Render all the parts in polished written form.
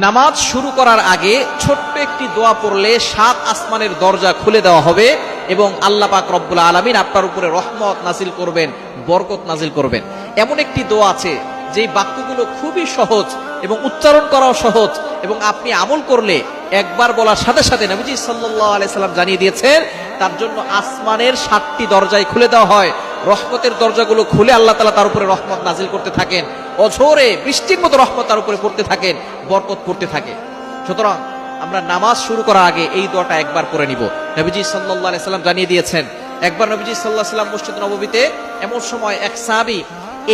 নামাজ শুরু করার আগে ছোট্ট একটি দোয়া পড়লে 7 আসমানের দরজা খুলে দেওয়া হবে এবং আল্লাহ পাক রব্বুল আলামিন আপনার উপরে রহমত নাজিল করবেন, বরকত নাজিল করবেন। এমন একটি দোয়া আছে যেই বাক্যগুলো খুবই সহজ এবং উচ্চারণ করাও সহজ, এবং আপনি আমল করলে একবার বলার সাথে সাথে নবীজি সাল্লাল্লাহু আলাইহি সাল্লাম জানিয়ে দিয়েছেন তার জন্য আসমানের 7টি দরজায় খুলে দেওয়া হয়। রহমতের দরজাগুলো খুলে আল্লাহ তাআলা তার উপরে রহমত নাজিল করতে থাকেন, অঝোরে বৃষ্টির মতো রহমত তার উপরে পড়তে থাকেন, বরকত পড়তে থাকে। সুতরাং আমরা নামাজ শুরু করার আগে এই দোয়াটা একবার পড়ে নিব। নবীজি সাল্লাল্লাহু আলাইহি সাল্লাম জানিয়ে দিয়েছেন, একবার নবীজি সাল্লাল্লাহু আলাইহি সাল্লাম মসজিদ নববীতে এমন সময় এক সাহাবী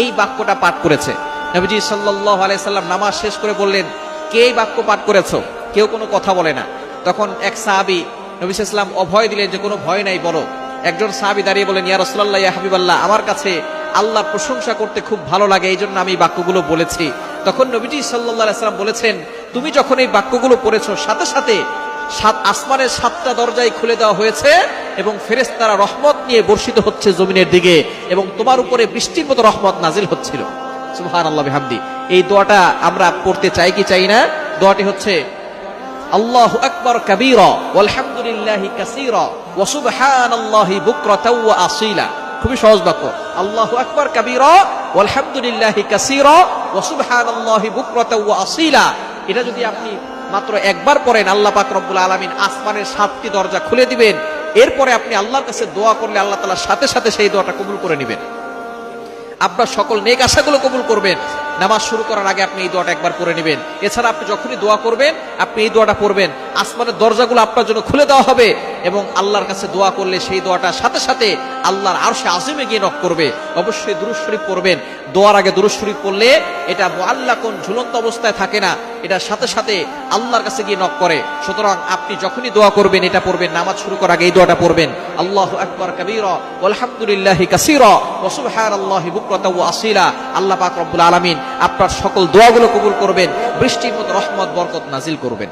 এই বাক্যটা পাঠ করেছে। নবীজি সাল্লাল্লাহু আলাইহি সাল্লাম নামাজ শেষ করে বললেন, কে এই বাক্য পাঠ করেছো? কেউ কোনো কথা বলে না। তখন এক সাহাবী নবী সাল্লাল্লাহু আলাইহি সাল্লাম অভয় দিলেন যে কোনো ভয় নাই, বলো। একজন সাহাবী দাঁড়িয়ে বলেন, ইয়া রাসূলুল্লাহ, ইয়া হাবিবাল্লাহ, আমার কাছে আল্লাহর প্রশংসা করতে খুব ভালো লাগে, এই জন্য আমি বাক্যগুলো বলেছি। তখন নবীজি সাল্লাল্লাহু আলাইহি সাল্লাম বলেছেন, তুমি যখন এই বাক্যগুলো পড়েছো সাথে সাথে 7 আসমানের 7টা দরজাই খুলে দেওয়া হয়েছে এবং ফেরেশতারা রহমত নিয়ে বর্ষিত হচ্ছে জমিনের দিকে এবং তোমার উপরে বৃষ্টির মতো রহমত নাজিল হচ্ছিল। সুবহানাল্লাহ বিহামদি। এই দোয়াটা আমরা পড়তে চাই কি চাই না? দোয়াটি হচ্ছে আল্লাহু আকবার কাবীরা ওয়ালহামদুলিল্লাহি কাসীরা ওয়া সুবহানাল্লাহি বুকরাতাও ওয়া আসীলা। খুবই সহজ বাক্য, আল্লাহু আকবার কাবীরা ওয়ালহামদুলিল্লাহি কাসীরা ওয়া সুবহানাল্লাহি বুকরাতাও ওয়া আসীলা। এটা যদি আপনি মাত্র একবার পড়েন, আল্লাহ পাক রব্বুল আলামিন আসমানের 7টি দরজা খুলে দিবেন। এরপরে আপনি আল্লাহর কাছে দোয়া করলে আল্লাহ তাআলা সাথে সাথে সেই দোয়াটা কবুল করে নেবেন, আপনার সকল নেক আশাগুলো কবুল করবেন। নামাজ শুরু করার আগে আপনি এই দোয়াটা একবার পড়ে নেবেন। এছাড়া আপনি যখনই দোয়া করবেন আপনি এই দোয়াটা পড়বেন, আসমানের দরজাগুলো আপনার জন্য খুলে দেওয়া হবে এবং আল্লাহর কাছে দোয়া করলে সেই দোয়াটা সাথে সাথে আল্লাহর আরশে আজিমে গিয়ে নক করবে। অবশ্যই দুরূদ শরীফ পড়বেন। দোয়ার আগে দুরূদ শরীফ পড়লে এটা মুআল্লাকুন, ঝুলন্ত অবস্থায় থাকে না, এটা সাথে সাথে আল্লাহর কাছে গিয়ে নক করে। সুতরাং আপনি যখনই দোয়া করবেন এটা পড়বেন, নামাজ শুরু করার আগে এই দোয়াটা পড়বেন, আল্লাহু আকবার কাবীরা ওয়ালহামদুলিল্লাহি কাসীরা ওয়া সুবহানাল্লাহি বুকরাতাও ওয়া আসীলা। আল্লাহ পাক রব্বুল আলামিন আপনার সকল দোয়াগুলো কবুল করবেন, বৃষ্টির মতো রহমত বরকত নাজিল করবেন।